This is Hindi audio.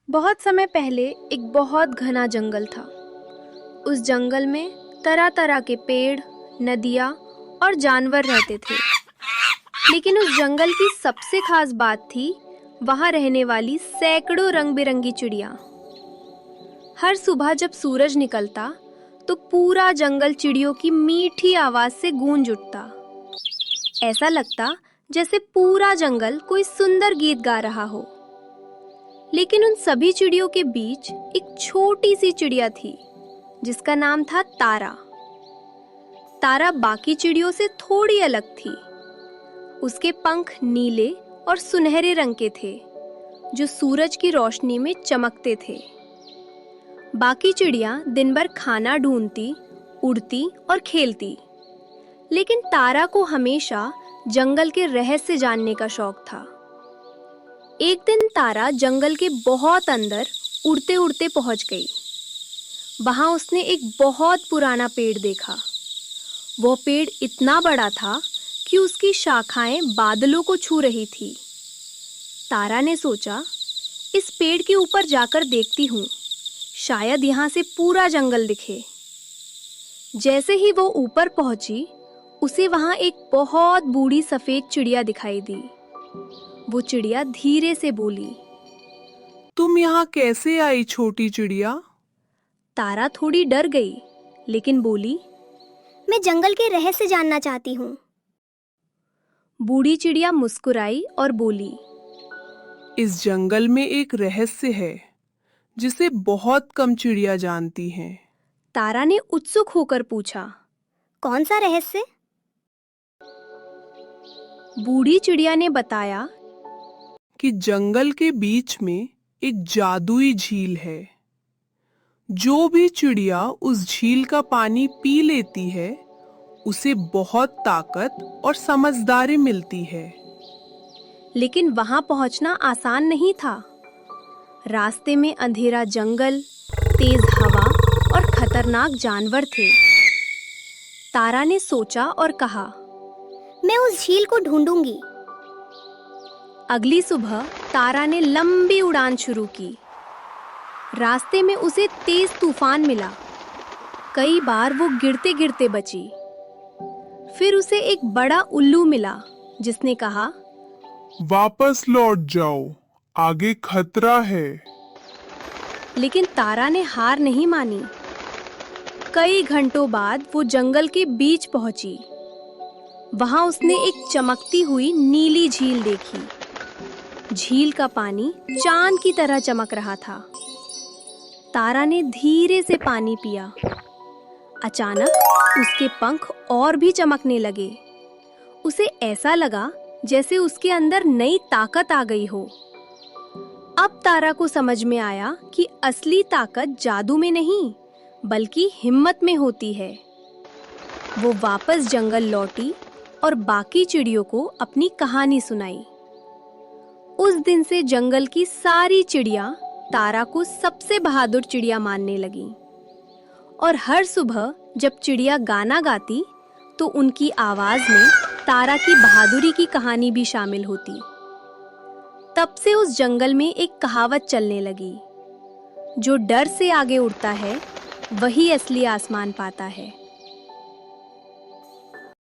बहुत समय पहले एक बहुत घना जंगल था। उस जंगल में तरह तरह के पेड़, नदियाँ और जानवर रहते थे। लेकिन उस जंगल की सबसे खास बात थी वहाँ रहने वाली सैकड़ों रंग बिरंगी चिड़िया। हर सुबह जब सूरज निकलता तो पूरा जंगल चिड़ियों की मीठी आवाज से गूंज उठता। ऐसा लगता जैसे पूरा जंगल कोई सुंदर गीत गा रहा हो। लेकिन उन सभी चिड़ियों के बीच एक छोटी सी चिड़िया थी जिसका नाम था तारा। तारा बाकी चिड़ियों से थोड़ी अलग थी। उसके पंख नीले और सुनहरे रंग के थे जो सूरज की रोशनी में चमकते थे। बाकी चिड़िया दिन भर खाना ढूंढती, उड़ती और खेलती, लेकिन तारा को हमेशा जंगल के रहस्य जानने का शौक था। एक दिन तारा जंगल के बहुत अंदर उड़ते उड़ते पहुंच गई। वहां उसने एक बहुत पुराना पेड़ देखा। वह पेड़ इतना बड़ा था कि उसकी शाखाएं बादलों को छू रही थी। तारा ने सोचा, इस पेड़ के ऊपर जाकर देखती हूँ, शायद यहाँ से पूरा जंगल दिखे। जैसे ही वो ऊपर पहुंची, उसे वहां एक बहुत बूढ़ी सफेद चिड़िया दिखाई दी। वो चिड़िया धीरे से बोली, तुम यहाँ कैसे आई छोटी चिड़िया? तारा थोड़ी डर गई, लेकिन बोली, मैं जंगल के रहस्य जानना चाहती हूँ। बूढ़ी चिड़िया मुस्कुराई और बोली, इस जंगल में एक रहस्य है जिसे बहुत कम चिड़िया जानती हैं। तारा ने उत्सुक होकर पूछा, कौन सा रहस्य? बूढ़ी चिड़िया ने बताया कि जंगल के बीच में एक जादुई झील है। जो भी चिड़िया उस झील का पानी पी लेती है, उसे बहुत ताकत और समझदारी मिलती है। लेकिन वहां पहुंचना आसान नहीं था। रास्ते में अंधेरा जंगल, तेज हवा और खतरनाक जानवर थे। तारा ने सोचा और कहा, मैं उस झील को ढूंढूंगी। अगली सुबह तारा ने लंबी उड़ान शुरू की। रास्ते में उसे तेज तूफान मिला। कई बार वो गिरते गिरते बची। फिर उसे एक बड़ा उल्लू मिला जिसने कहा, वापस लौट जाओ, आगे खतरा है। लेकिन तारा ने हार नहीं मानी। कई घंटों बाद वो जंगल के बीच पहुंची। वहां उसने एक चमकती हुई नीली झील देखी। झील का पानी चांद की तरह चमक रहा था। तारा ने धीरे से पानी पिया। अचानक उसके पंख और भी चमकने लगे। उसे ऐसा लगा जैसे उसके अंदर नई ताकत आ गई हो। अब तारा को समझ में आया कि असली ताकत जादू में नहीं, बल्कि हिम्मत में होती है। वो वापस जंगल लौटी और बाकी चिड़ियों को अपनी कहानी सुनाई। उस दिन से जंगल की सारी चिड़िया तारा को सबसे बहादुर चिड़िया मानने लगीं। और हर सुबह जब चिड़िया गाना गाती तो उनकी आवाज में तारा की बहादुरी की कहानी भी शामिल होती। तब से उस जंगल में एक कहावत चलने लगी, जो डर से आगे उड़ता है वही असली आसमान पाता है।